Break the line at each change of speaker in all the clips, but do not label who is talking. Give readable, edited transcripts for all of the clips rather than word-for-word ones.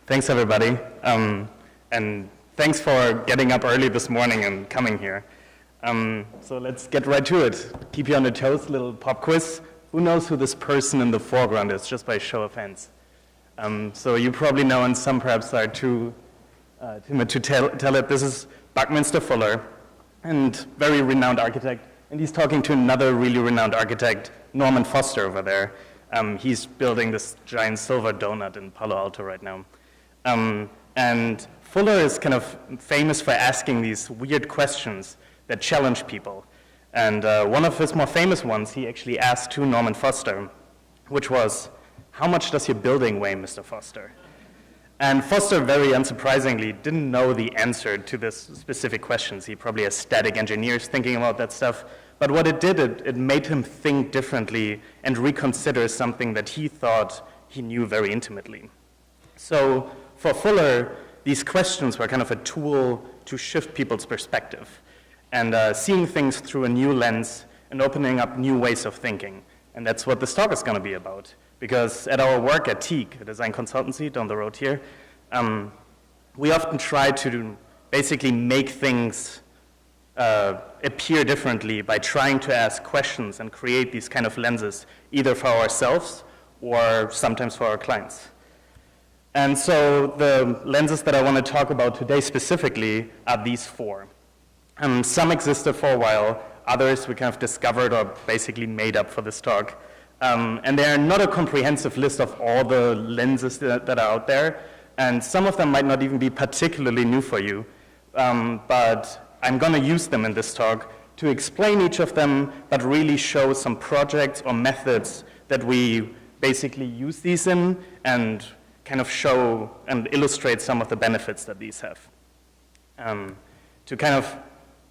Thanks, everybody. And thanks for getting up early this morning and coming here. So let's get right to it. Keep you on your toes, little pop quiz. Who knows who this person in the foreground is, just by a show of hands? So you probably know, and some perhaps are too timid to tell it. This is Buckminster Fuller, and very renowned architect. And he's talking to another really renowned architect, Norman Foster, over there. He's building this giant silver donut in Palo Alto right now. And Fuller is kind of famous for asking these weird questions that challenge people. And one of his more famous ones, he actually asked to Norman Foster, which was, "How much does your building weigh, Mr. Foster?" And Foster, very unsurprisingly, didn't know the answer to this specific questions. He probably has static engineers thinking about that stuff. But what it did, it made him think differently and reconsider something that he thought he knew very intimately. So for Fuller, these questions were kind of a tool to shift people's perspective and seeing things through a new lens and opening up new ways of thinking. And that's what this talk is going to be about. Because at our work at Teak, a design consultancy down the road here, we often try to basically make things appear differently by trying to ask questions and create these kind of lenses, either for ourselves or sometimes for our clients. And so the lenses that I want to talk about today specifically are these four. Some existed for a while, others we kind of discovered or basically made up for this talk. And they are not a comprehensive list of all the lenses that are out there, and some of them might not even be particularly new for you, but I'm going to use them in this talk to explain each of them, but really show some projects or methods that we basically use these in and kind of show and illustrate some of the benefits that these have. To kind of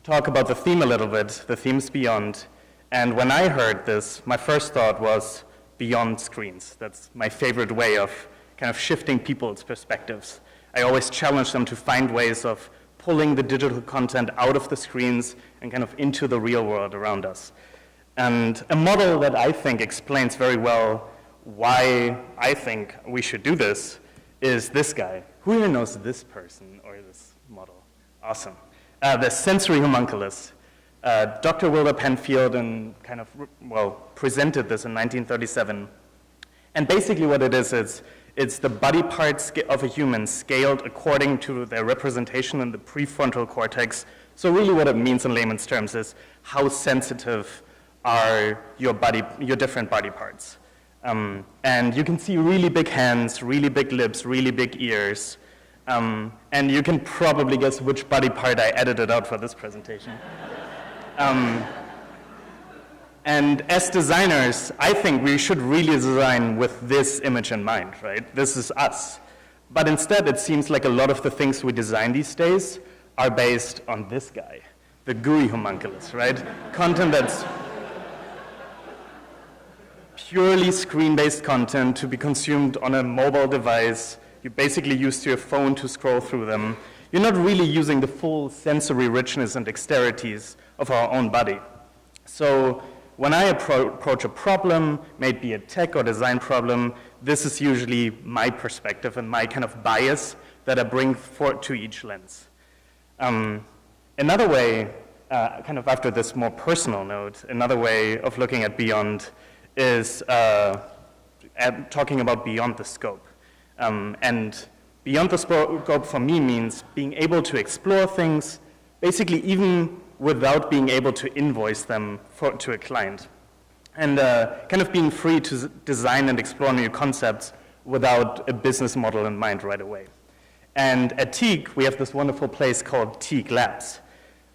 talk about the theme a little bit, the theme's beyond. And when I heard this, my first thought was beyond screens. That's my favorite way of kind of shifting people's perspectives. I always challenge them to find ways of pulling the digital content out of the screens and kind of into the real world around us. And a model that I think explains very well why I think we should do this is this guy. Who here knows this person or this model? Awesome. The sensory homunculus. Dr. Wilder Penfield kind of, presented this in 1937. And basically what it is, it's the body parts of a human scaled according to their representation in the prefrontal cortex. So really what it means in layman's terms is how sensitive are your different body parts. And you can see really big hands, really big lips, really big ears. And you can probably guess which body part I edited out for this presentation. And as designers, I think we should really design with this image in mind, right? This is us. But instead, it seems like a lot of the things we design these days are based on this guy, the GUI homunculus, right? Content that's purely screen-based content to be consumed on a mobile device. You basically use your phone to scroll through them. You're not really using the full sensory richness and dexterities of our own body. So when I approach a problem, maybe a tech or design problem, this is usually my perspective and my kind of bias that I bring forward to each lens. Another way, kind of after this more personal note, another way of looking at beyond is talking about beyond the scope. And beyond the scope for me means being able to explore things, basically even without being able to invoice them to a client. And kind of being free to design and explore new concepts without a business model in mind right away. And at Teak, we have this wonderful place called Teak Labs.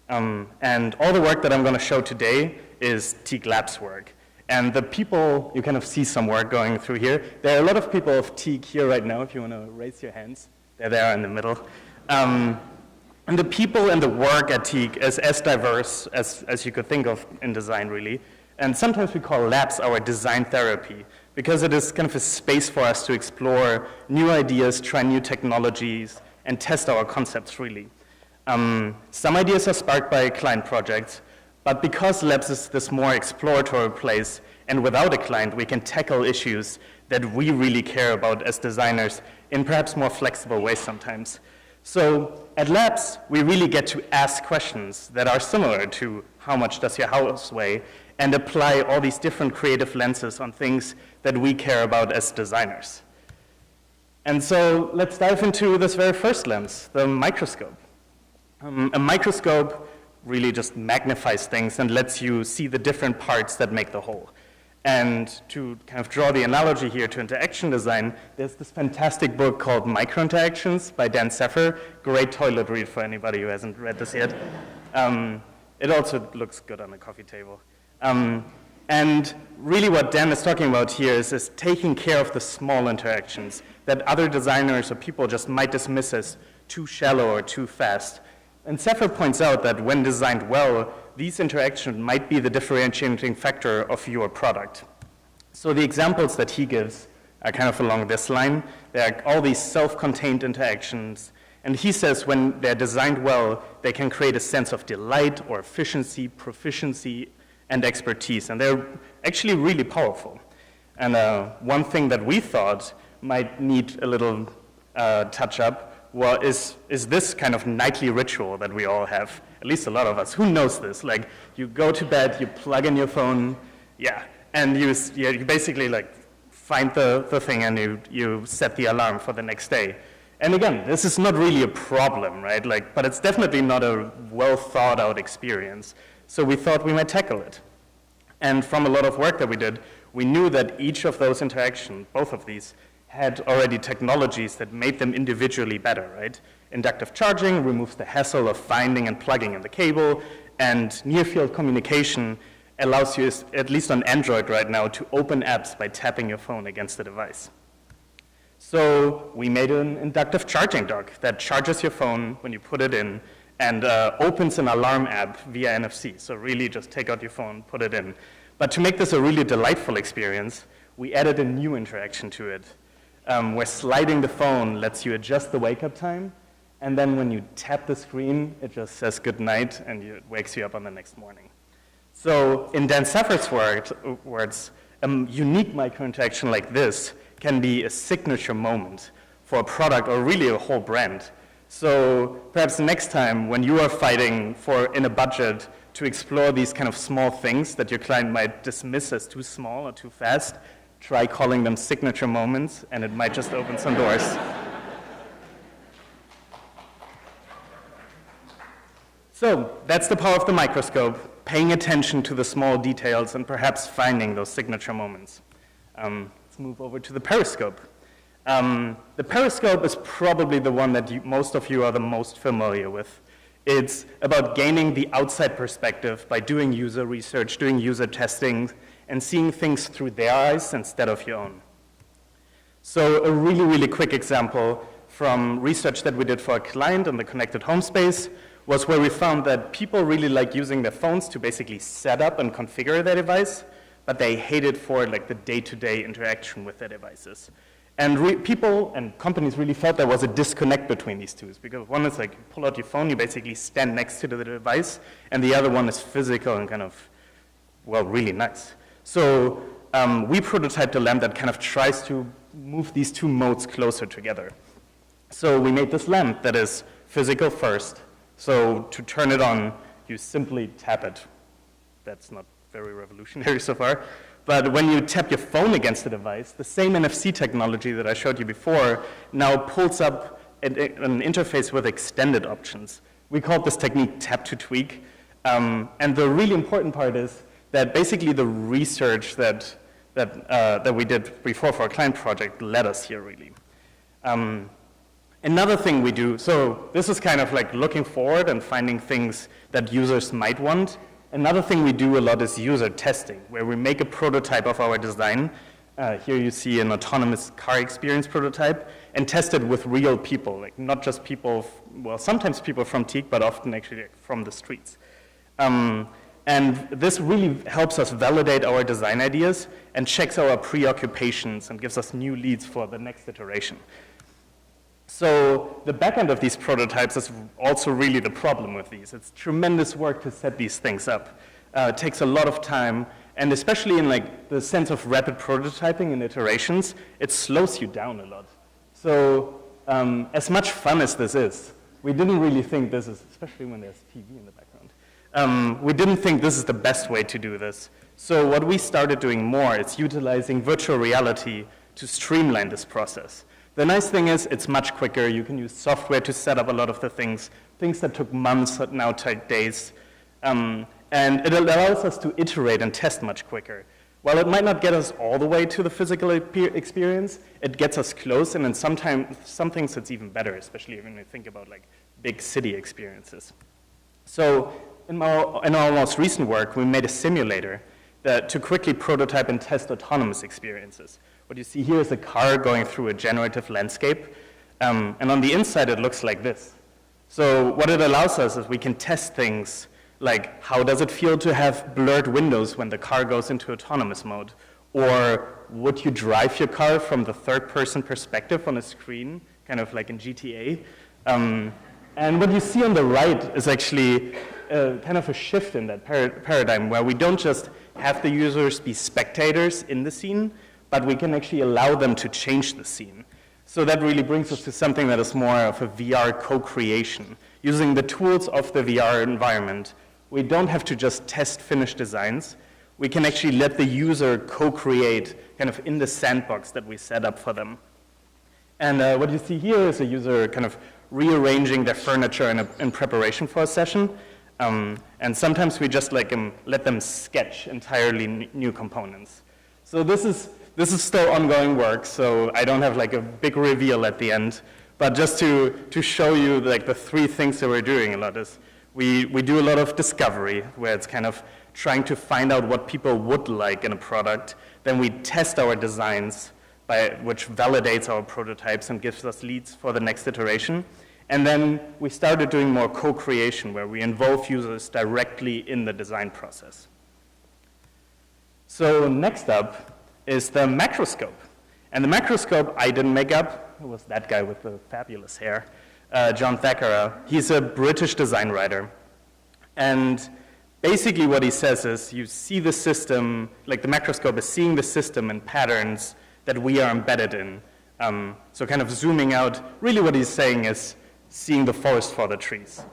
And all the work that I'm going to show today is Teak Labs work. And the people, you kind of see some work going through here. There are a lot of people of Teak here right now, if you want to raise your hands. They're there in the middle. And the people and the work at Teak is as diverse as you could think of in design, really. And sometimes we call labs our design therapy, because it is kind of a space for us to explore new ideas, try new technologies, and test our concepts, really. Some ideas are sparked by client projects, but because labs is this more exploratory place, and without a client, we can tackle issues that we really care about as designers in perhaps more flexible ways sometimes. So at Labs, we really get to ask questions that are similar to how much does your house weigh, and apply all these different creative lenses on things that we care about as designers. And so let's dive into this very first lens, the microscope. A microscope really just magnifies things and lets you see the different parts that make the whole. And to kind of draw the analogy here to interaction design, there's this fantastic book called Microinteractions by Dan Seffer. Great toilet read for anybody who hasn't read this yet. It also looks good on a coffee table. And really what Dan is talking about here is taking care of the small interactions that other designers or people just might dismiss as too shallow or too fast. And Seffer points out that when designed well, these interactions might be the differentiating factor of your product. So the examples that he gives are kind of along this line. There are all these self-contained interactions. And he says when they're designed well, they can create a sense of delight or efficiency, proficiency, and expertise. And they're actually really powerful. And one thing that we thought might need a little touch up is this kind of nightly ritual that we all have, at least a lot of us. Who knows this? Like, you go to bed, you plug in your phone, and you basically like find the thing and you set the alarm for the next day. And again, this is not really a problem, right? Like, but it's definitely not a well thought out experience. So we thought we might tackle it. And from a lot of work that we did, we knew that each of those interactions, both of these, had already technologies that made them individually better, right? Inductive charging removes the hassle of finding and plugging in the cable, and near-field communication allows you, at least on Android right now, to open apps by tapping your phone against the device. So we made an inductive charging dock that charges your phone when you put it in and opens an alarm app via NFC. So really just take out your phone, put it in. But to make this a really delightful experience, we added a new interaction to it, where sliding the phone lets you adjust the wake-up time, and then when you tap the screen, it just says good night, and it wakes you up on the next morning. So in Dan Seffer's words, a unique micro-interaction like this can be a signature moment for a product or really a whole brand. So perhaps next time when you are fighting in a budget to explore these kind of small things that your client might dismiss as too small or too fast, try calling them signature moments, and it might just open some doors. So that's the power of the microscope, paying attention to the small details and perhaps finding those signature moments. Let's move over to the Periscope. The Periscope is probably the one that most of you are the most familiar with. It's about gaining the outside perspective by doing user research, doing user testing, and seeing things through their eyes instead of your own. So a really, really quick example from research that we did for a client in the connected home space was where we found that people really like using their phones to basically set up and configure their device, but they hate it for like the day-to-day interaction with their devices. And people and companies really felt there was a disconnect between these two, because one is like you pull out your phone, you basically stand next to the device, and the other one is physical and kind of, well, really nice. So we prototyped a lamp that kind of tries to move these two modes closer together. So we made this lamp that is physical first. So to turn it on, you simply tap it. That's not very revolutionary so far. But when you tap your phone against the device, the same NFC technology that I showed you before now pulls up an interface with extended options. We called this technique tap to tweak. And the really important part is that basically the research that we did before for our client project led us here, really. Another thing we do, so this is kind of like looking forward and finding things that users might want. Another thing we do a lot is user testing, where we make a prototype of our design. Here you see an autonomous car experience prototype, and test it with real people, like not just people, well, sometimes people from TEAC, but often actually from the streets. And this really helps us validate our design ideas and checks our preoccupations and gives us new leads for the next iteration. So the back end of these prototypes is also really the problem with these. It's tremendous work to set these things up. It takes a lot of time, And especially in like the sense of rapid prototyping and iterations, it slows you down a lot. So as much fun as this is, we didn't really think this is, especially when there's TV in the background, we didn't think this is the best way to do this. So what we started doing more is utilizing virtual reality to streamline this process. The nice thing is it's much quicker. You can use software to set up a lot of the things that took months now take days. And it allows us to iterate and test much quicker. While it might not get us all the way to the physical experience, it gets us close, and in some things it's even better, especially when you think about like big city experiences. So in our most recent work, we made a simulator to quickly prototype and test autonomous experiences. What you see here is a car going through a generative landscape, and on the inside it looks like this. So what it allows us is we can test things like how does it feel to have blurred windows when the car goes into autonomous mode? Or would you drive your car from the third-person perspective on a screen, kind of like in GTA? And what you see on the right is actually kind of a shift in that paradigm where we don't just have the users be spectators in the scene, but we can actually allow them to change the scene. So that really brings us to something that is more of a VR co-creation. Using the tools of the VR environment, we don't have to just test finished designs. We can actually let the user co-create kind of in the sandbox that we set up for them. And what you see here is a user kind of rearranging their furniture in preparation for a session. And sometimes we just let them sketch entirely new components. So this is still ongoing work, so I don't have like a big reveal at the end. But just to show you like the three things that we're doing a lot is we do a lot of discovery, where it's kind of trying to find out what people would like in a product. Then we test our designs, which validates our prototypes and gives us leads for the next iteration. And then we started doing more co-creation, where we involve users directly in the design process. So next up is the Microscope. And the Microscope I didn't make up. It was that guy with the fabulous hair, John Thackeray. He's a British design writer. And basically what he says is you see the system, like the Microscope is seeing the system and patterns that we are embedded in. So kind of zooming out, really what he's saying is seeing the forest for the trees.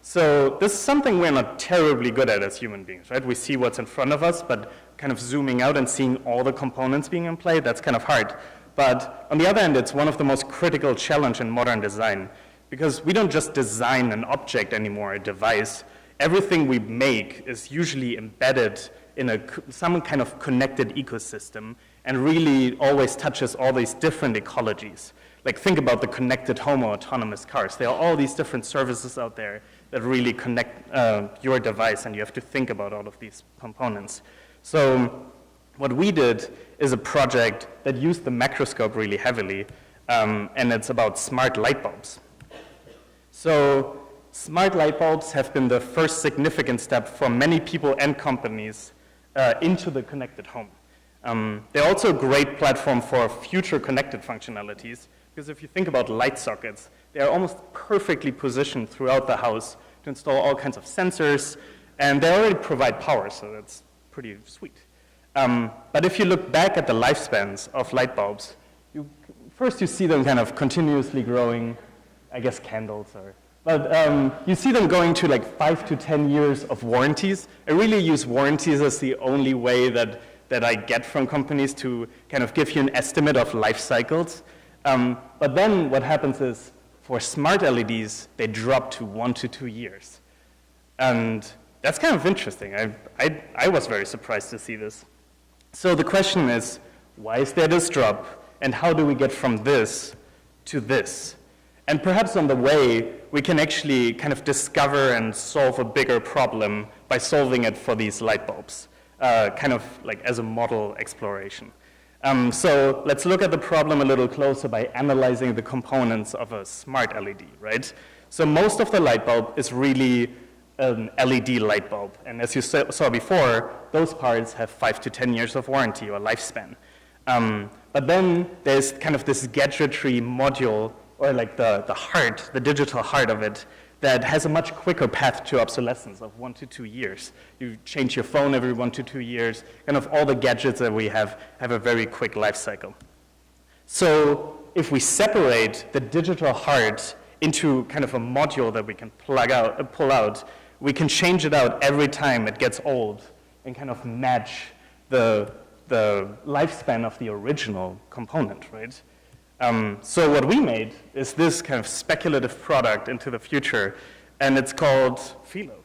So this is something we're not terribly good at as human beings, right? We see what's in front of us, but kind of zooming out and seeing all the components being in play, that's kind of hard. But on the other hand, it's one of the most critical challenges in modern design, because we don't just design an object anymore, a device. Everything we make is usually embedded in some kind of connected ecosystem and really always touches all these different ecologies. Like think about the connected home or autonomous cars. There are all these different services out there that really connect your device, and you have to think about all of these components. So what we did is a project that used the Microscope really heavily, and it's about smart light bulbs. So smart light bulbs have been the first significant step for many people and companies into the connected home. They're also a great platform for future connected functionalities, because if you think about light sockets, they are almost perfectly positioned throughout the house to install all kinds of sensors, and they already provide power, so that's pretty sweet. But if you look back at the lifespans of light bulbs, first you see them kind of continuously growing, I guess candles are, but you see them going to like 5 to 10 years of warranties. I really use warranties as the only way that I get from companies to kind of give you an estimate of life cycles. But then what happens is, for smart LEDs, they drop to 1 to 2 years. And that's kind of interesting. I was very surprised to see this. So the question is, why is there this drop? And how do we get from this to this? And perhaps on the way, we can actually kind of discover and solve a bigger problem by solving it for these light bulbs, kind of like as a model exploration. So let's look at the problem a little closer by analyzing the components of a smart LED, right? So most of the light bulb is really an LED light bulb. And as you saw before, those parts have 5 to 10 years of warranty or lifespan. But then there's kind of this gadgetry module, or like the heart, the digital heart of it, that has a much quicker path to obsolescence of 1 to 2 years. You change your phone every 1 to 2 years. Kind of all the gadgets that we have a very quick life cycle. So if we separate the digital heart into kind of a module that we can pull out, we can change it out every time it gets old and kind of match the lifespan of the original component, right? So what we made is this kind of speculative product into the future, and it's called Philo.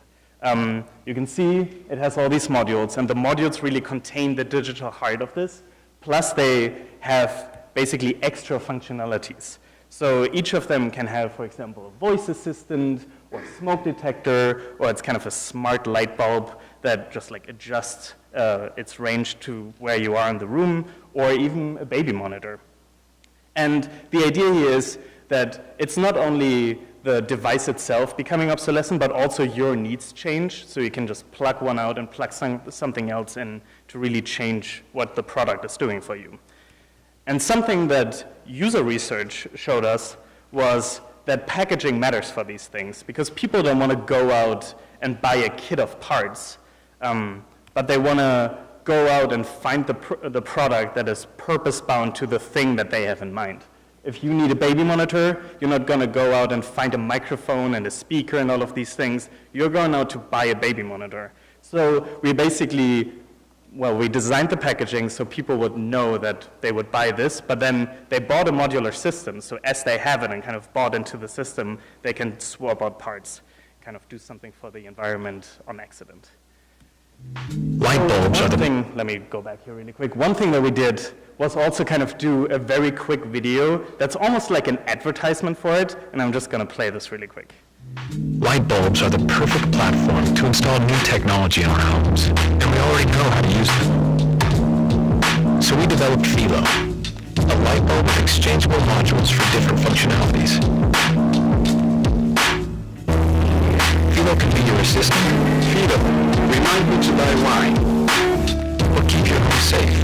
You can see it has all these modules, and the modules really contain the digital heart of this, plus they have basically extra functionalities. So each of them can have, for example, a voice assistant, or a smoke detector, or it's kind of a smart light bulb that just like adjusts its range to where you are in the room, or even a baby monitor. And the idea here is that it's not only the device itself becoming obsolescent, but also your needs change, so you can just plug one out and plug something else in to really change what the product is doing for you. And something that user research showed us was that packaging matters for these things, because people don't want to go out and buy a kit of parts, but they want to go out and find the product that is purpose-bound to the thing that they have in mind. If you need a baby monitor, you're not going to go out and find a microphone and a speaker and all of these things. You're going out to buy a baby monitor. So we basically, well, we designed the packaging so people would know that they would buy this, but then they bought a modular system. So as they have it and kind of bought into the system, they can swap out parts, kind of do something for the environment on accident.
Light bulbs are the
thing, let me go back here really quick. One thing that we did was also kind of do a very quick video that's almost like an advertisement for it, and I'm just going to play this really quick.
Light bulbs are the perfect platform to install new technology in our homes, and we already know how to use them. So we developed Philo, a light bulb with exchangeable modules for different functionalities. Philo can be your assistant. Philo, remind me to buy wine. Or keep your home safe.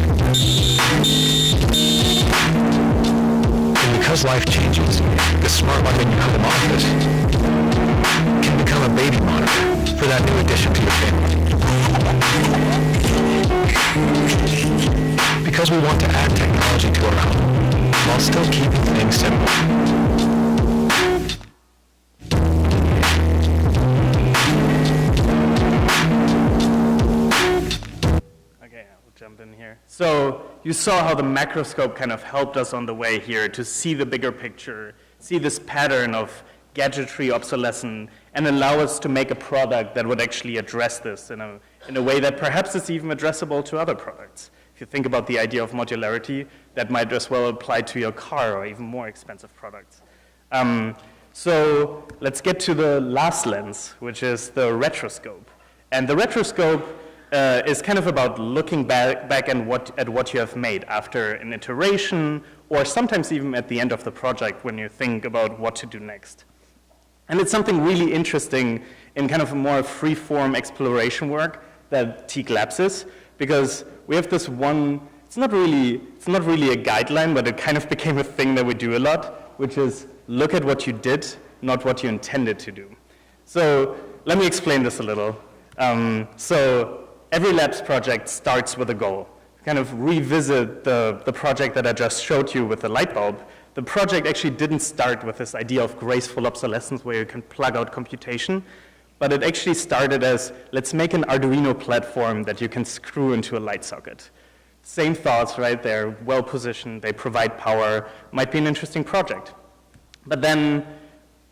And because life changes, the smart light in your home office can become a baby monitor for that new addition to your family. Because we want to add technology to our home while still keeping things simple.
Jump in here. So you saw how the Microscope kind of helped us on the way here to see the bigger picture, see this pattern of gadgetry obsolescence, and allow us to make a product that would actually address this in a way that perhaps is even addressable to other products. If you think about the idea of modularity, that might as well apply to your car or even more expensive products. So let's get to the last lens, which is the Retroscope. And the Retroscope is kind of about looking back at what you have made after an iteration, or sometimes even at the end of the project when you think about what to do next. And it's something really interesting in kind of a more free-form exploration work that Teak Labs is, because we have this one, it's not really a guideline, but it kind of became a thing that we do a lot, which is look at what you did, not what you intended to do. So let me explain this a little. So every labs project starts with a goal. Kind of revisit the project that I just showed you with the light bulb. The project actually didn't start with this idea of graceful obsolescence where you can plug out computation, but it actually started as, let's make an Arduino platform that you can screw into a light socket. Same thoughts, right? They're well positioned, they provide power, might be an interesting project. But then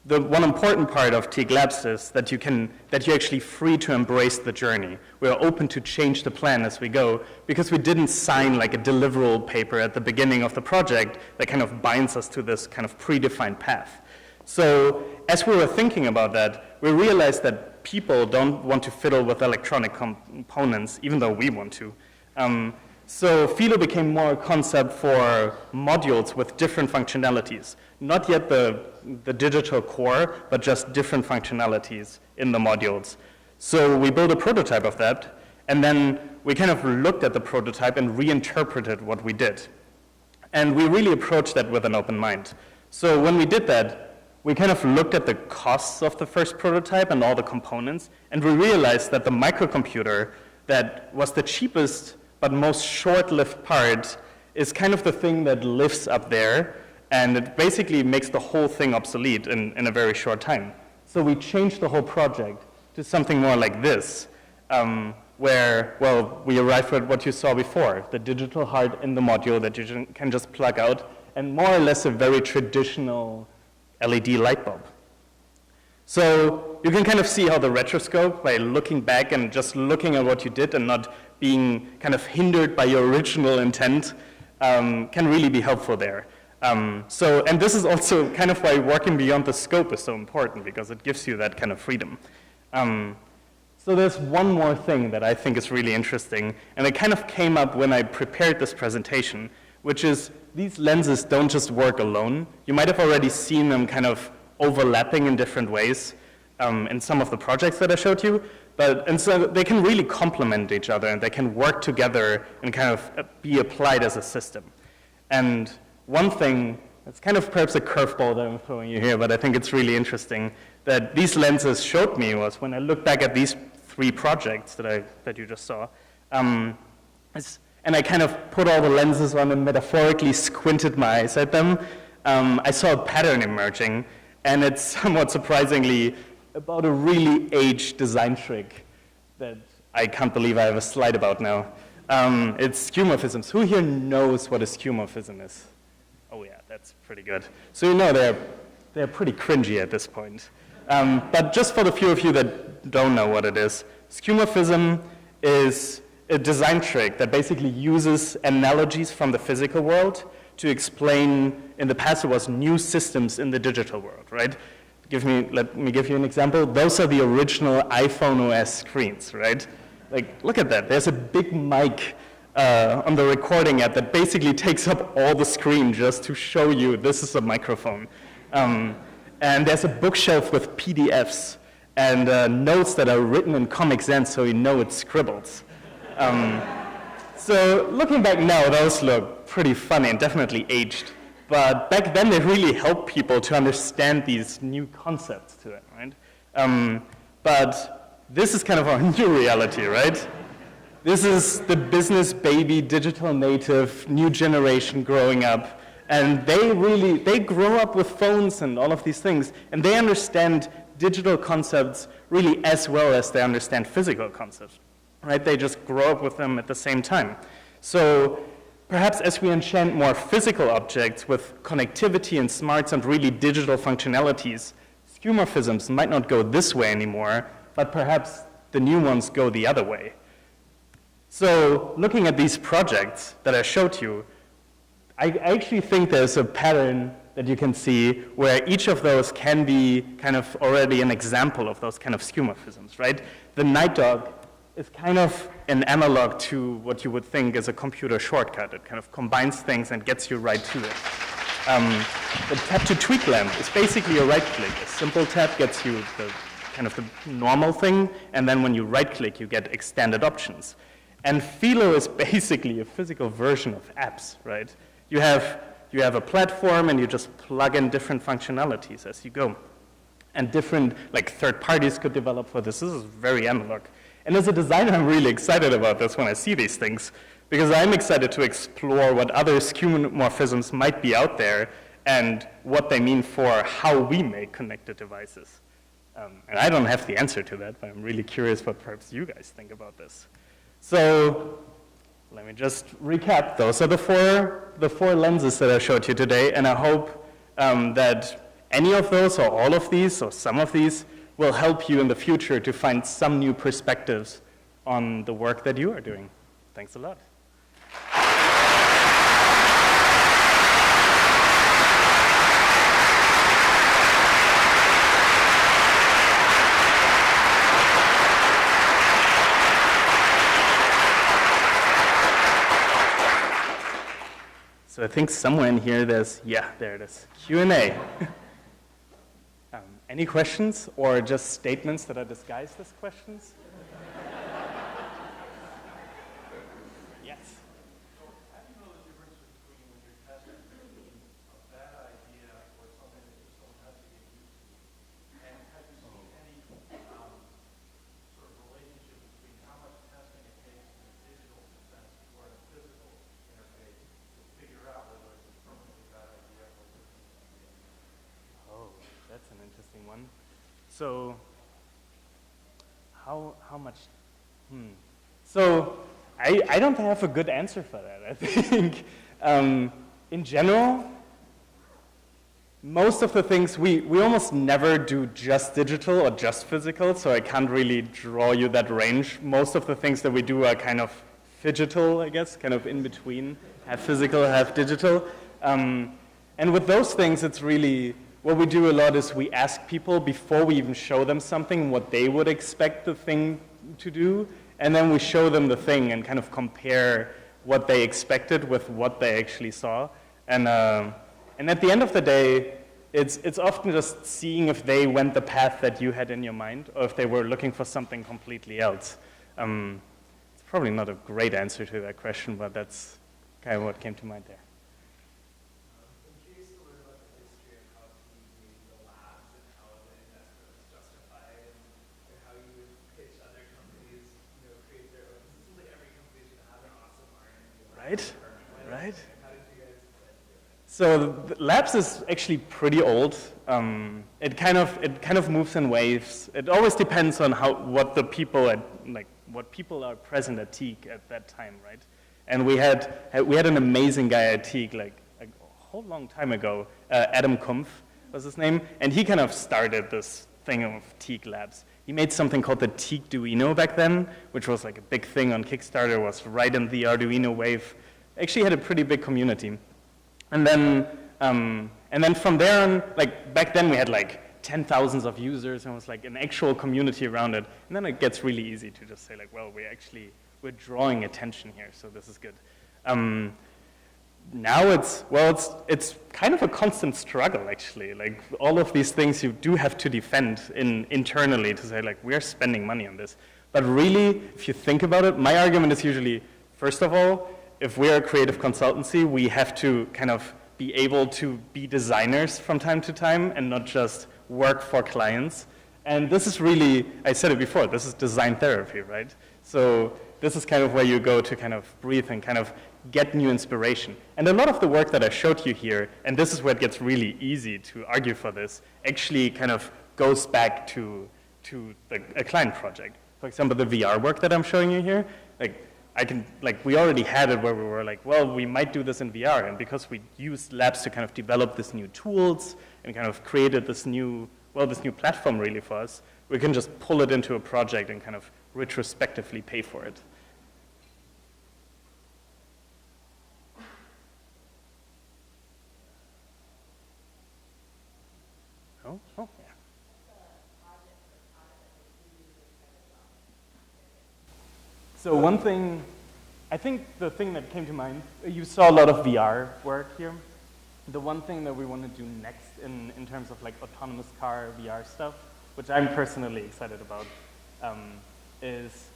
the one important part of Teak Labs is that you're actually free to embrace the journey. We're open to change the plan as we go, because we didn't sign like a deliverable paper at the beginning of the project that kind of binds us to this kind of predefined path. So as we were thinking about that, we realized that people don't want to fiddle with electronic components, even though we want to. So Philo became more a concept for modules with different functionalities. Not yet the digital core, but just different functionalities in the modules. So we built a prototype of that, and then we kind of looked at the prototype and reinterpreted what we did. And we really approached that with an open mind. So when we did that, we kind of looked at the costs of the first prototype and all the components, and we realized that the microcomputer that was the cheapest but most short-lived part is kind of the thing that lives up there, and it basically makes the whole thing obsolete in a very short time. So we changed the whole project to something more like this, where, well, we arrived at what you saw before, the digital heart in the module that you can just plug out, and more or less a very traditional LED light bulb. So you can kind of see how the Retroscope, by looking back and just looking at what you did and not being kind of hindered by your original intent, can really be helpful there. And this is also kind of why working beyond the scope is so important, because it gives you that kind of freedom. So there's one more thing that I think is really interesting, and it kind of came up when I prepared this presentation, which is these lenses don't just work alone. You might have already seen them kind of overlapping in different ways in some of the projects that I showed you, and so they can really complement each other, and they can work together and kind of be applied as a system. And one thing, it's kind of perhaps a curveball that I'm throwing you here, but I think it's really interesting, that these lenses showed me was when I look back at these 3 projects that you just saw, and I kind of put all the lenses on and metaphorically squinted my eyes at them, I saw a pattern emerging, and it's somewhat surprisingly about a really aged design trick that I can't believe I have a slide about now. It's skeuomorphisms. Who here knows what a skeuomorphism is? Oh yeah, that's pretty good. So you know they're pretty cringy at this point. But just for the few of you that don't know what it is, skeuomorphism is a design trick that basically uses analogies from the physical world to explain, in the past it was new systems in the digital world, right? Let me give you an example. Those are the original iPhone OS screens, right? Like, look at that. There's a big mic on the recording app that basically takes up all the screen just to show you this is a microphone. And there's a bookshelf with PDFs and notes that are written in Comic Sans so you know it's scribbled. So looking back now, those look pretty funny and definitely aged. But back then, they really helped people to understand these new concepts to it, right? But this is kind of our new reality, right? This is the business baby, digital native, new generation growing up. And they grow up with phones and all of these things. And they understand digital concepts really as well as they understand physical concepts, right? They just grow up with them at the same time. So perhaps as we enchant more physical objects with connectivity and smarts and really digital functionalities, skeuomorphisms might not go this way anymore, but perhaps the new ones go the other way. So looking at these projects that I showed you, I actually think there's a pattern that you can see where each of those can be kind of already an example of those kind of skeuomorphisms, right? The night dog is kind of an analog to what you would think is a computer shortcut. It kind of combines things and gets you right to it. The tap to tweak lamp is basically a right click. A simple tap gets you the kind of the normal thing, and then when you right click, you get extended options. And Philo is basically a physical version of apps, right? You have a platform and you just plug in different functionalities as you go. And different, like third parties could develop for this. This is very analog. And as a designer, I'm really excited about this when I see these things, because I'm excited to explore what other skeuomorphisms might be out there and what they mean for how we make connected devices. And I don't have the answer to that, but I'm really curious what perhaps you guys think about this. So let me just recap. Those are the four lenses that I showed you today, and I hope that any of those or all of these or some of these will help you in the future to find some new perspectives on the work that you are doing. Thanks a lot. So I think somewhere in here there's, yeah, there it is, Q&A. Any questions or just statements that are disguised as questions? Yes.
So how do you know the difference between when you're testing a bad idea or something that just don't have to get used
So how much? So I don't have a good answer for that. I think in general, most of the things, we almost never do just digital or just physical, so I can't really draw you that range. Most of the things that we do are kind of phygital, I guess, kind of in between, half physical, half digital. And with those things, it's really, what we do a lot is we ask people before we even show them something what they would expect the thing to do, and then we show them the thing and kind of compare what they expected with what they actually saw. And at the end of the day, it's often just seeing if they went the path that you had in your mind, or if they were looking for something completely else. It's probably not a great answer to that question, but that's kind of what came to mind there.
I'm curious to learn about the history of how you made the labs and how the investment was justified, and how you would pitch other companies, create their own. It seems like every company should have an awesome R&D lab.
Right, right.
How did you guys decide to do it?
So the labs is actually pretty old. It kind of moves in waves. It always depends on what people are present at Teak at that time, right? And we had an amazing guy at Teak like a whole long time ago. Adam Kumpf was his name, and he kind of started this thing of Teak labs. He made something called the Teak Duino back then, which was like a big thing on Kickstarter. Was right in the Arduino wave. Actually had a pretty big community. And then from there on, like back then we had like 10,000s of users and it was like an actual community around it. And then it gets really easy to just say like, well, we're drawing attention here, so this is good. Now it's kind of a constant struggle actually. Like all of these things you do have to defend internally to say like, we're spending money on this. But really, if you think about it, my argument is usually, first of all, if we're a creative consultancy, we have to kind of be able to be designers from time to time and not just work for clients. And this is really, I said it before, this is design therapy, right? So this is kind of where you go to kind of breathe and kind of get new inspiration. And a lot of the work that I showed you here, and this is where it gets really easy to argue for this, actually kind of goes back to a client project. For example, the VR work that I'm showing you here, we already had it where we were like, well, we might do this in VR, and because we used labs to kind of develop this new tools and kind of created this new platform really for us, we can just pull it into a project and kind of retrospectively pay for it. Oh, yeah. So one thing, I think the thing that came to mind, you saw a lot of VR work here. The one thing that we want to do next in terms of like autonomous car VR stuff, which I'm personally excited about, is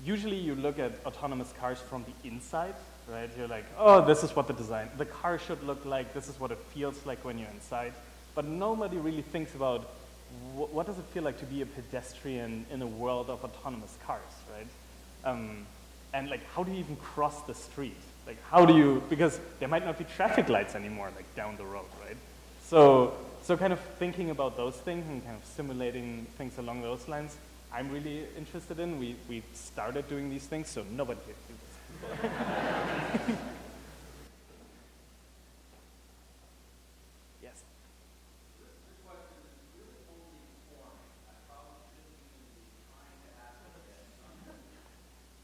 usually you look at autonomous cars from the inside, right? You're like, oh, this is what the car should look like, this is what it feels like when you're inside. But nobody really thinks about what does it feel like to be a pedestrian in a world of autonomous cars, right? And like, how do you even cross the street? Like, because there might not be traffic lights anymore, like down the road, right? So kind of thinking about those things and kind of simulating things along those lines, I'm really interested in. We started doing these things, so nobody can do this. Yes.
This question is really only forming. I probably shouldn't even be trying to ask this.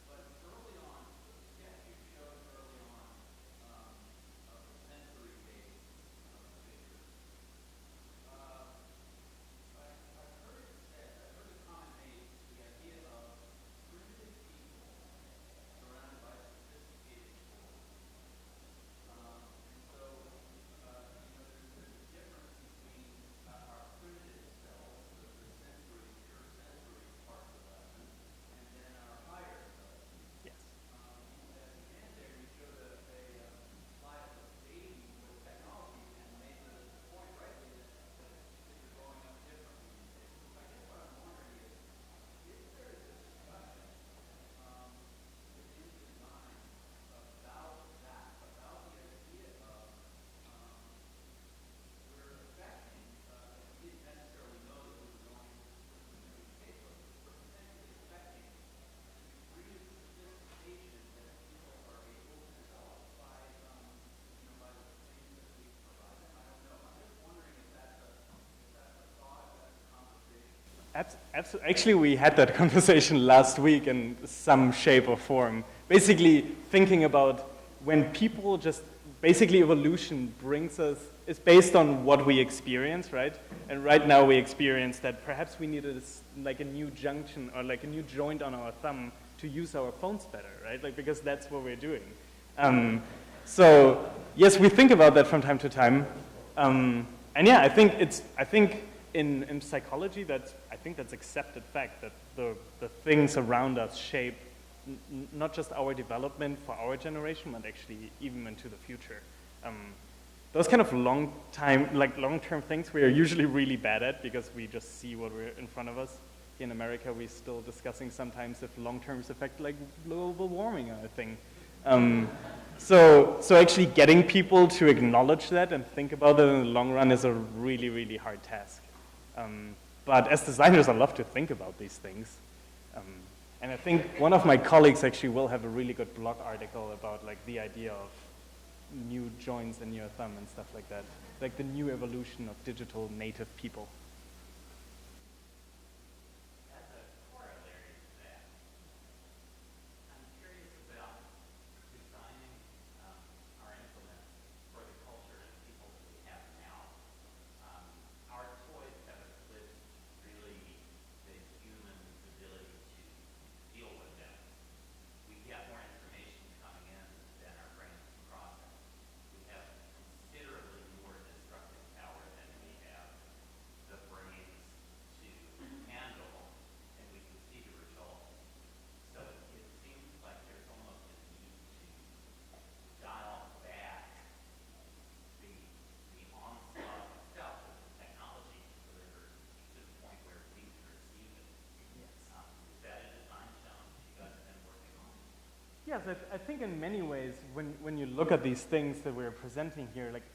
But early on, the sketch you showed early on of the sensory-based figures, I've heard the comment made, the idea of primitive people surrounded by sophisticated tools.
Actually, we had that conversation last week in some shape or form. Basically, thinking about when people just, basically evolution brings us, is based on what we experience, right? And right now we experience that perhaps we needed like a new junction or like a new joint on our thumb to use our phones better, right? Like, because that's what we're doing. So yes, we think about that from time to time. And yeah, I think in psychology, I think that's accepted fact that the things around us shape not just our development for our generation, but actually even into the future. Those kind of long-term things we are usually really bad at because we just see what we're in front of us. In America, we're still discussing sometimes if long-terms affect like global warming or a thing. So actually getting people to acknowledge that and think about it in the long run is a really, really hard task. But as designers, I love to think about these things. And I think one of my colleagues actually will have a really good blog article about like the idea of new joints in your thumb and stuff like that. Like the new evolution of digital native people.
As a corollary to that, I'm curious about designing our implements for the culture and people that we have now. Our toys have eclipsed really the human's ability to deal with them. We get more information coming in than our brains can process. We have considerably more destructive power than we have the brains to handle, and we can see the results. So it seems like there's almost a need to dial back the onslaught itself of the technology delivered to the point where we perceive it. Yes. Is that a design challenge you guys have been working on?
Yes, I think in many ways, when you look at these things that we're presenting here, like,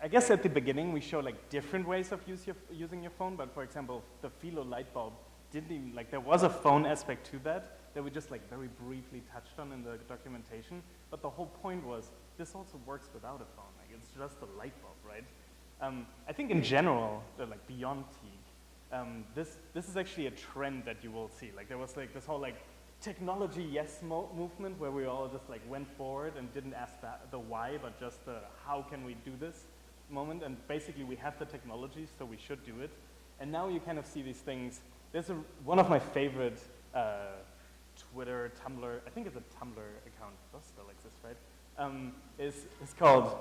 I guess at the beginning we show like different ways of using your phone, but for example, the Philo light bulb didn't even, like there was a phone aspect to that we just like very briefly touched on in the documentation, but the whole point was this also works without a phone, like it's just a light bulb, right? I think in general, like beyond Teague, this is actually a trend that you will see. Like there was like this whole like technology yes movement where we all just like went forward and didn't ask the why, but just the how can we do this moment. And basically we have the technology, so we should do it. And now you kind of see these things. There's one of my favorite Twitter, Tumblr, I think it's a Tumblr account, does still exist, right? It's called,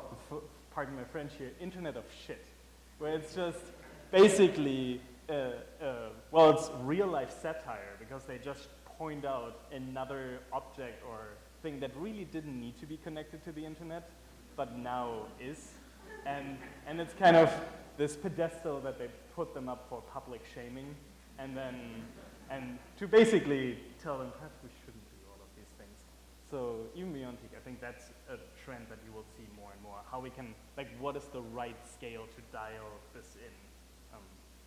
pardon my French here, Internet of Shit, where it's just basically, well, it's real life satire because they just point out another object or thing that really didn't need to be connected to the internet, but now is. And it's kind of this pedestal that they put them up for public shaming, and to basically tell them perhaps we shouldn't do all of these things. So even beyond Teague, I think that's a trend that you will see more and more. How we can, like, what is the right scale to dial this in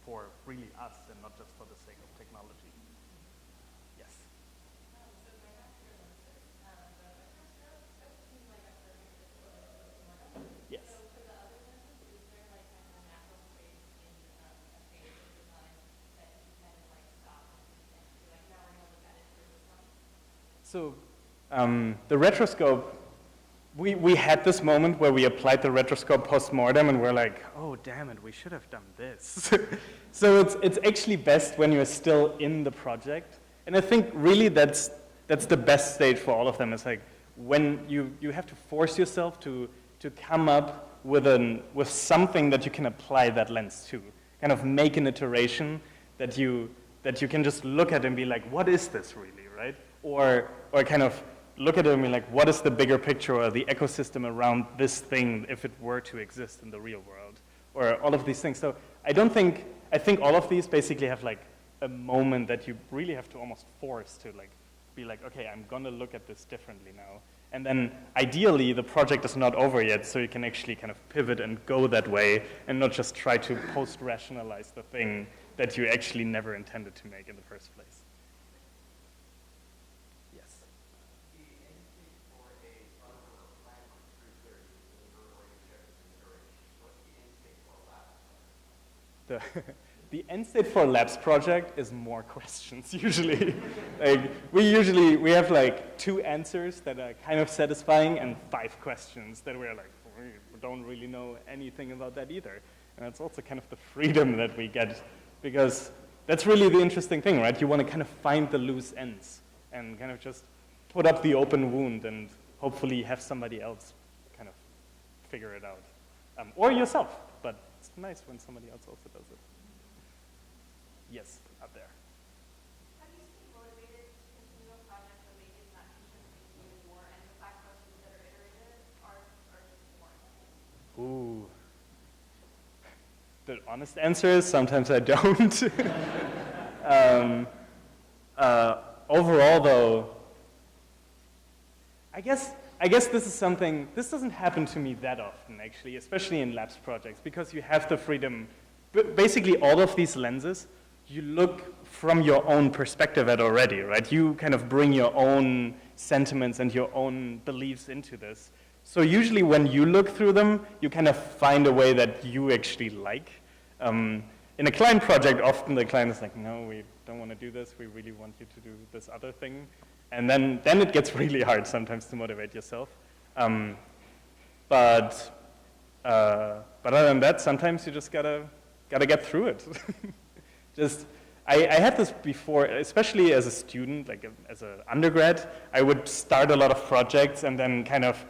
for really us and not just for the sake of technology. Yes. Yes. So the Retroscope, we had this moment where we applied the Retroscope post-mortem and we're like, oh, damn it, we should have done this. So it's actually best when you're still in the project. And I think really that's the best stage for all of them. It's like when you have to force yourself to come up with something that you can apply that lens to. Kind of make an iteration that you can just look at and be like, what is this really, right? Or kind of look at it and be like, what is the bigger picture or the ecosystem around this thing if it were to exist in the real world? Or all of these things. So I think all of these basically have like a moment that you really have to almost force to like be like, okay, I'm gonna look at this differently now. And then ideally the project is not over yet, so you can actually kind of pivot and go that way and not just try to post-rationalize the thing that you actually never intended to make in the first place. The end state for a labs project is more questions, usually. Like, we have like 2 answers that are kind of satisfying and 5 questions that we're like, we don't really know anything about that either. And that's also kind of the freedom that we get, because that's really the interesting thing, right? You want to kind of find the loose ends and kind of just put up the open wound and hopefully have somebody else kind of figure it out. Or yourself, but it's nice when somebody else also does it. Yes, up there.
How do you stay motivated to continue a project that maybe is not interesting to you anymore, and the 5 questions that are iterative are just more?
Ooh. The honest answer is sometimes I don't. Overall, though, I guess this is something, this doesn't happen to me that often, actually, especially in labs projects, because you have the freedom. Basically, all of these lenses, you look from your own perspective at already, right? You kind of bring your own sentiments and your own beliefs into this. So usually when you look through them, you kind of find a way that you actually like. In a client project, often the client is like, no, we don't want to do this. We really want you to do this other thing. And then it gets really hard sometimes to motivate yourself. But other than that, sometimes you just gotta get through it. I had this before, especially as a student, like as an undergrad. I would start a lot of projects and then kind of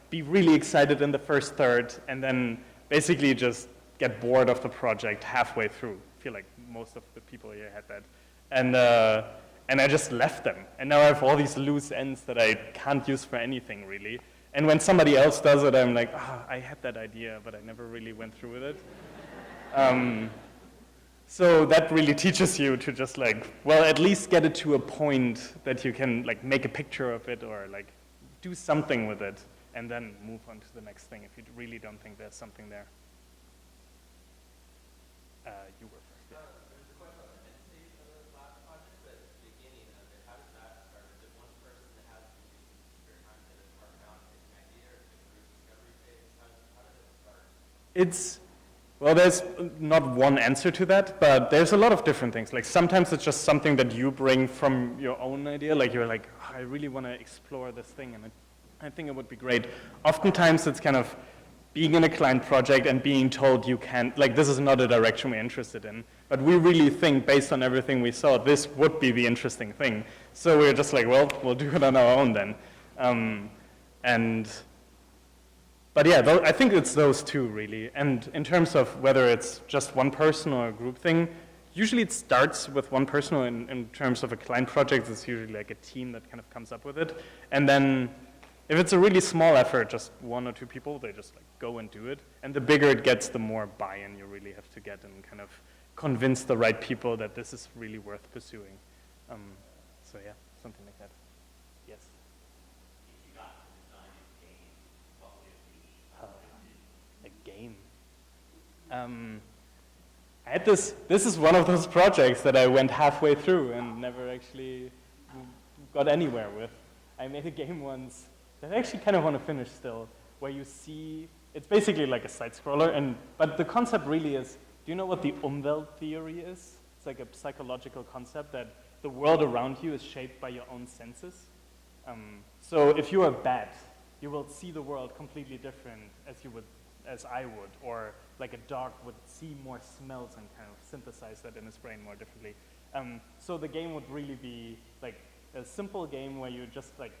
be really excited in the first third, and then basically just get bored of the project halfway through. I feel like most of the people here had that, and I just left them. And now I have all these loose ends that I can't use for anything really. And when somebody else does it, I'm like, I had that idea, but I never really went through with it. So that really teaches you to just like, well, at least get it to a point that you can like make a picture of it or like do something with it and then move on to the next thing if you really don't think there's something there. You were first. Yeah.
There's a question about the end state of the lab project, but at the beginning of it, how does that start? Is it one person that has to do spare time to carve around and take an idea, or is it a group discovery phase? How does it start?
Well, there's not one answer to that, but there's a lot of different things. Like sometimes it's just something that you bring from your own idea. Like you're like, I really want to explore this thing, and I think it would be great. Oftentimes it's kind of being in a client project and being told you can't, like this is not a direction we're interested in, but we really think based on everything we saw, this would be the interesting thing. So we're just like, well, we'll do it on our own then. But yeah, I think it's those two really. And in terms of whether it's just one person or a group thing, usually it starts with one person, or in terms of a client project, it's usually like a team that kind of comes up with it. And then if it's a really small effort, just 1 or 2 people, they just like go and do it. And the bigger it gets, the more buy-in you really have to get and kind of convince the right people that this is really worth pursuing. So yeah, something like that. Yes?
If you got to design a game, what would it be?
A game. I had this is one of those projects that I went halfway through and never actually got anywhere with. I made a game once that I actually kind of want to finish still, where you see, it's basically like a side-scroller, but the concept really is, do you know what the Umwelt theory is? It's like a psychological concept that the world around you is shaped by your own senses. So if you're a bat, you will see the world completely different as I would, or like a dog would see more smells and kind of synthesize that in his brain more differently. So the game would really be like a simple game where you just like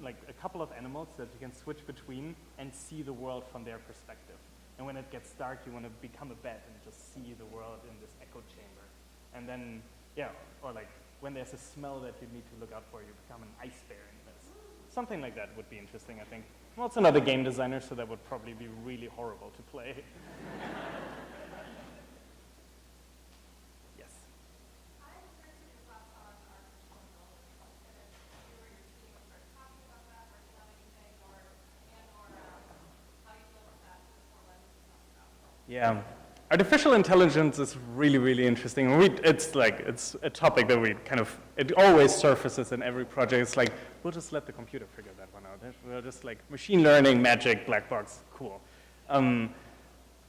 like a couple of animals that you can switch between and see the world from their perspective. And when it gets dark, you want to become a bat and just see the world in this echo chamber. And then, yeah, or like when there's a smell that you need to look out for, you become an ice bear in this. Something like that would be interesting, I think. I'm also not a game designer, so that would probably be really horrible to play. Yes.
I'm curious to your thoughts on artificial intelligence, and if you or your team are talking about that, working on anything, or how you feel about that, just more lenses to talk about.
Yeah. Artificial intelligence is really, really interesting. It's a topic that it always surfaces in every project. It's like, we'll just let the computer figure that one out. We're just like, machine learning, magic, black box, cool.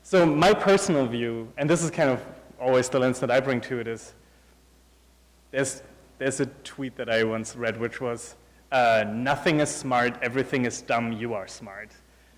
So my personal view, and this is kind of always the lens that I bring to it is, there's a tweet that I once read, which was, nothing is smart, everything is dumb, you are smart.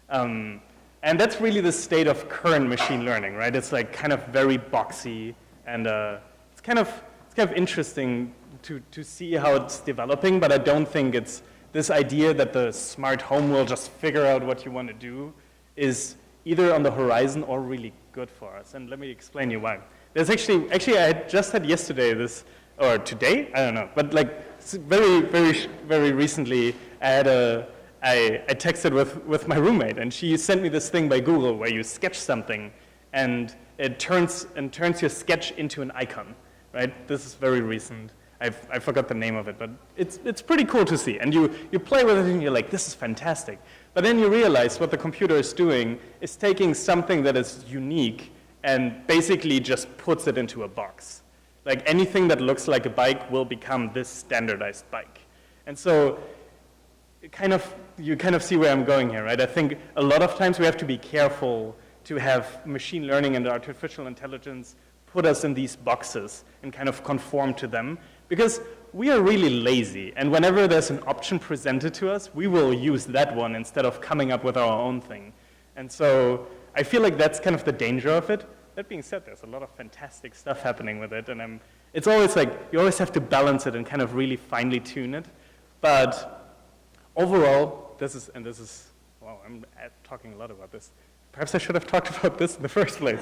And that's really the state of current machine learning, right? It's like kind of very boxy, and it's kind of interesting to see how it's developing, but I don't think it's this idea that the smart home will just figure out what you want to do is either on the horizon or really good for us. And let me explain you why. There's actually I had just had yesterday this, or today, I don't know, but like very recently, I texted with my roommate, and she sent me this thing by Google where you sketch something, and it turns your sketch into an icon, right? This is very recent. I forgot the name of it, but it's pretty cool to see. And you play with it, and you're like, this is fantastic. But then you realize what the computer is doing is taking something that is unique and basically just puts it into a box. Like anything that looks like a bike will become this standardized bike. And so you kind of see where I'm going here, right? I think a lot of times we have to be careful to have machine learning and artificial intelligence put us in these boxes and kind of conform to them, because we are really lazy, and whenever there's an option presented to us, we will use that one instead of coming up with our own thing. And so I feel like that's kind of the danger of it. That being said, there's a lot of fantastic stuff happening with it, and it's always like, you always have to balance it and kind of really finely tune it. But overall, wow, I'm talking a lot about this. Perhaps I should have talked about this in the first place.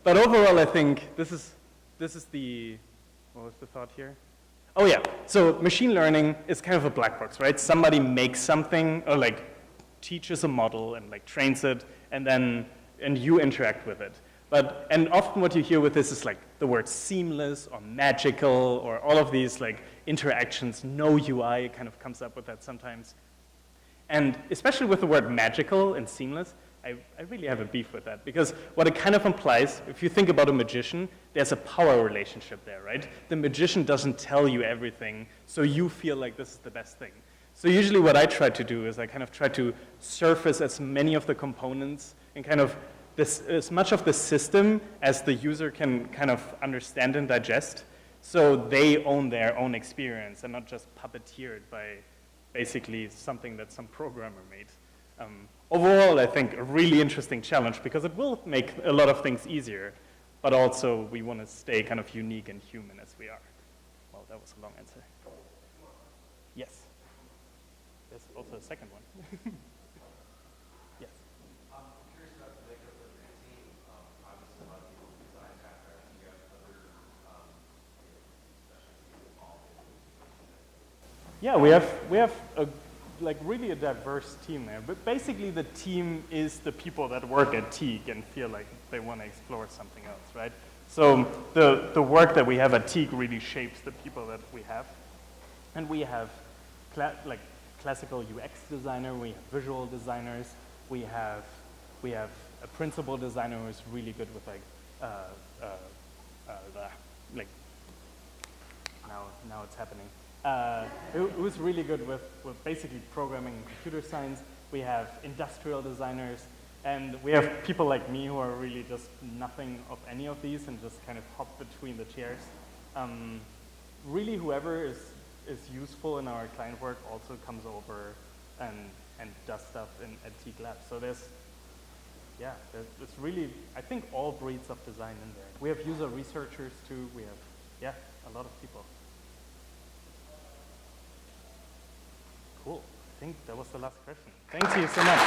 But overall, I think this is the, what was the thought here? Oh yeah, so machine learning is kind of a black box, right? Somebody makes something, or like teaches a model and like trains it, and you interact with it. And often what you hear with this is like the word seamless or magical or all of these like interactions. No UI kind of comes up with that sometimes. And especially with the word magical and seamless, I really have a beef with that, because what it kind of implies, if you think about a magician, there's a power relationship there, right? The magician doesn't tell you everything, so you feel like this is the best thing. So usually what I try to do is I kind of try to surface as many of the components and kind of as much of the system as the user can kind of understand and digest, so they own their own experience and not just puppeteered by basically something that some programmer made. Overall, I think a really interesting challenge, because it will make a lot of things easier, but also we want to stay kind of unique and human as we are. Well, that was a long answer. Yes. There's also a second one. Yes.
I'm curious about the makeup of your team. Obviously, a lot of people with design backgrounds. Do you have other specialties involved?
Yeah, we have a really a diverse team there. But basically the team is the people that work at Teague and feel like they want to explore something else, right? So the work that we have at Teague really shapes the people that we have. And we have classical UX designer, we have visual designers, we have a principal designer who's really good with now it's happening. Who's really good with basically programming and computer science. We have industrial designers, and we have people like me who are really just nothing of any of these and just kind of hop between the chairs. Really, whoever is useful in our client work also comes over and does stuff at Teague Lab. So there's really, I think, all breeds of design in there. We have user researchers too. We have, a lot of people. Cool. I think that was the last question. Thank you so much.